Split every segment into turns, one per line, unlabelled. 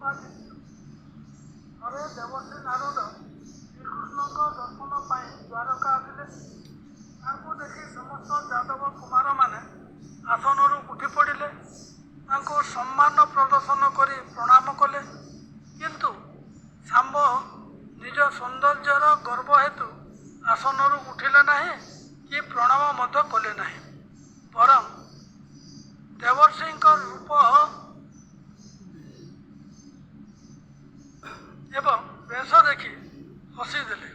ସମ୍ପାଦିତ। ଥରେ ଦେବର୍ଷି ନାରଦ ଶ୍ରୀକୃଷ୍ଣଙ୍କ ଦର୍ଶନ ପାଇଁ ଦ୍ୱାରକା ଆସିଲେ। ତାଙ୍କୁ ଦେଖି ସମସ୍ତ ଯାଦବ କୁମାରମାନେ ଆସନରୁ ଉଠି ପଡ଼ିଲେ। ତାଙ୍କୁ ସମ୍ମାନ ପ୍ରଦର୍ଶନ କରି ପ୍ରଣାମ କଲେ। କିନ୍ତୁ ଶାମ୍ବ ନିଜ ସୌନ୍ଦର୍ଯ୍ୟର ଗର୍ବ ହେତୁ ଆସନରୁ ଉଠିଲେ ନାହିଁ କି ପ୍ରଣାମ ମଧ୍ୟ କଲେ ନାହିଁ। ବରଂ ଦେବର୍ଷିଙ୍କ ରୂପ ଏବଂ ବେଶ ଦେଖି ହସିଦେଲେ।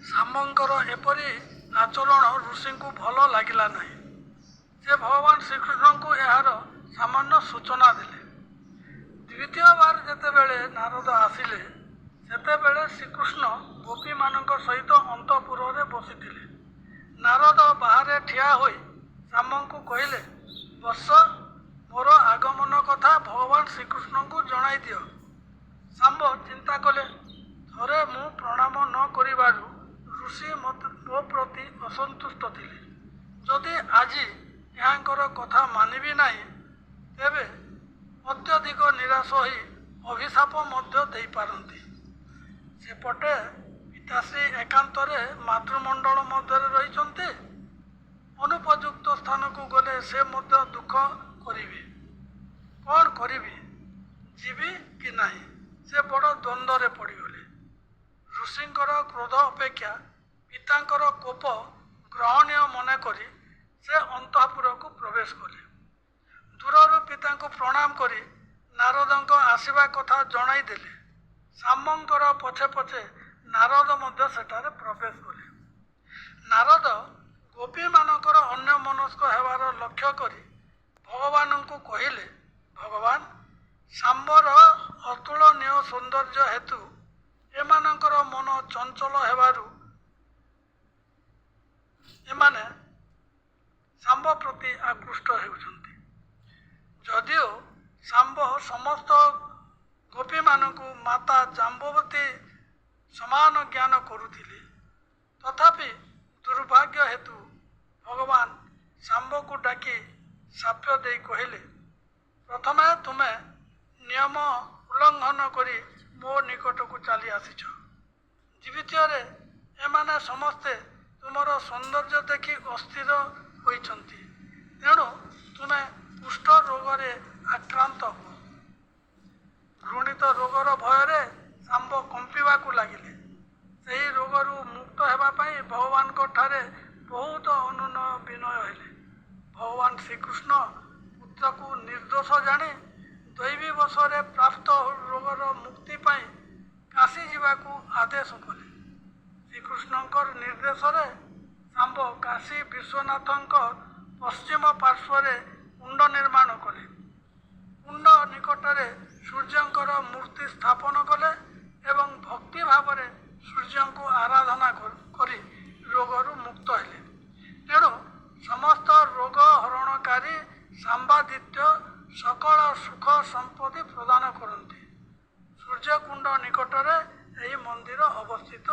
ଶାମ୍ବଙ୍କର ଏପରି ଆଚରଣ ଋଷିଙ୍କୁ ଭଲ ଲାଗିଲା ନାହିଁ। ସେ ଭଗବାନ ଶ୍ରୀକୃଷ୍ଣଙ୍କୁ ଏହାର ସାମାନ୍ୟ ସୂଚନା ଦେଲେ। ଦ୍ୱିତୀୟବାର ଯେତେବେଳେ ନାରଦ ଆସିଲେ, ସେତେବେଳେ ଶ୍ରୀକୃଷ୍ଣ ଗୋପୀମାନଙ୍କ ସହିତ ଅନ୍ତଃପୁରରେ ବସିଥିଲେ। ନାରଦ ବାହାରେ ଠିଆ ହୋଇ ଶାମ୍ବଙ୍କୁ କହିଲେ, ବତ୍ସ, ମୋର ଆଗମନ କଥା ଭଗବାନ ଶ୍ରୀକୃଷ୍ଣଙ୍କୁ ଜଣାଇ ଦିଅ। ଶାମ୍ବ ଚିନ୍ତା କଲେ, ଥରେ ମୁଁ ପ୍ରଣାମ ନ କରିବାରୁ ଋଷି ମୋ ପ୍ରତି ଅସନ୍ତୁଷ୍ଟ ଥିଲେ। ଯଦି ଆଜି ଏହାଙ୍କର କଥା ମାନିବି ନାହିଁ, ତେବେ ଅତ୍ୟଧିକ ନିରାଶ ହୋଇ ଅଭିଶାପ ମଧ୍ୟ ଦେଇପାରନ୍ତି। ସେପଟେ ପିତାଶ୍ରୀ ଏକାନ୍ତରେ ମାତୃମଣ୍ଡଳ ମଧ୍ୟରେ ରହିଛନ୍ତି। ଅନୁପଯୁକ୍ତ ସ୍ଥାନକୁ ଗଲେ ସେ ମଧ୍ୟ ଦୁଃଖ କରିବେ। କ'ଣ କରିବି, ଯିବି କି ନାହିଁ, ସେ ବଡ଼ ଦ୍ୱନ୍ଦ୍ୱରେ ପଡ଼ିଗଲେ। ଋଷିଙ୍କର କ୍ରୋଧ ଅପେକ୍ଷା ପିତାଙ୍କର କୋପ ଗ୍ରହଣୀୟ ମନେକରି ସେ ଅନ୍ତଃପୁରକୁ ପ୍ରବେଶ କଲେ। ଦୂରରୁ ପିତାଙ୍କୁ ପ୍ରଣାମ କରି ନାରଦଙ୍କ ଆସିବା କଥା ଜଣାଇ ଦେଲେ। ଶାମ୍ବଙ୍କର ପଛେ ପଛେ ନାରଦ ମଧ୍ୟ ସେଠାରେ ପ୍ରବେଶ କଲେ। ନାରଦ ଗୋପୀମାନଙ୍କର ଅନ୍ୟମନସ୍କ ହେବାର ଲକ୍ଷ୍ୟ କରି ଭଗବାନଙ୍କୁ କହିଲେ, ଭଗବାନ, ଶାମ୍ବର ଅତୁଳନୀୟ ସୌନ୍ଦର୍ଯ୍ୟ ହେତୁ ଏମାନଙ୍କର ମନ ଚଞ୍ଚଳ ହେବାରୁ ଏମାନେ ଶାମ୍ବ ପ୍ରତି ଆକୃଷ୍ଟ ହେଉଛନ୍ତି। ଯଦିଓ ଶାମ୍ବ ସମସ୍ତ ଗୋପୀମାନଙ୍କୁ ମାତା ଜାମ୍ବବତୀ ସମାନ ଜ୍ଞାନ କରୁଥିଲେ, ତଥାପି ଦୁର୍ଭାଗ୍ୟ ହେତୁ ଭଗବାନ ଶାମ୍ବକୁ ଡାକି ଶାପ ଦେଇ କହିଲେ, ପ୍ରଥମେ ତୁମେ ନିୟମ ଉଲ୍ଲଙ୍ଘନ କରି ମୋ ନିକଟକୁ ଚାଲି ଆସିଛ। ଦ୍ୱିତୀୟରେ ଏମାନେ ସମସ୍ତେ ତୁମର ସୌନ୍ଦର୍ଯ୍ୟ ଦେଖି ଅସ୍ଥିର ହୋଇଛନ୍ତି। ତେଣୁ ତୁମେ କୁଷ୍ଠ ରୋଗରେ ଆକ୍ରାନ୍ତ ହୁଅ। ଘୃଣିତ ରୋଗର ଭୟରେ ଶାମ୍ବ କମ୍ପିବାକୁ ଲାଗିଲେ। ସେହି ରୋଗରୁ ମୁକ୍ତ ହେବା ପାଇଁ ଭଗବାନଙ୍କ ଠାରେ ବହୁତ ଅନୁନୟ ବିନୟ ହେଲେ। ଭଗବାନ ଶ୍ରୀକୃଷ୍ଣ ପୁତ୍ରକୁ ନିର୍ଦ୍ଦୋଷ ଜାଣି ଦୈବୀ ବଶରେ ପ୍ରାପ୍ତ ରୋଗର ମୁକ୍ତି ପାଇଁ କାଶୀ ଯିବାକୁ ଆଦେଶ କଲେ। ଶ୍ରୀକୃଷ୍ଣଙ୍କ ନିର୍ଦ୍ଦେଶରେ ଶାମ୍ବ କାଶୀ ବିଶ୍ୱନାଥଙ୍କ ପଶ୍ଚିମ ପାର୍ଶ୍ୱରେ କୁଣ୍ଡ ନିର୍ମାଣ କଲେ। କୁଣ୍ଡ ନିକଟରେ ସୂର୍ଯ୍ୟଙ୍କର ମୂର୍ତ୍ତି ସ୍ଥାପନ କଲେ ଏବଂ ଭକ୍ତି ଭାବରେ ସୂର୍ଯ୍ୟଙ୍କୁ ଆରାଧନା କରି ରୋଗରୁ ମୁକ୍ତ ହେଲେ। ତେଣୁ ସମସ୍ତ ରୋଗ ହରଣକାରୀ ଶାମ୍ବାଦିତ୍ୟ ସକଳ ସୁଖ ସମ୍ପତ୍ତି ପ୍ରଦାନ କରନ୍ତି। ସୂର୍ଯ୍ୟକୁଣ୍ଡ ନିକଟରେ ଏହି ମନ୍ଦିର ଅବସ୍ଥିତ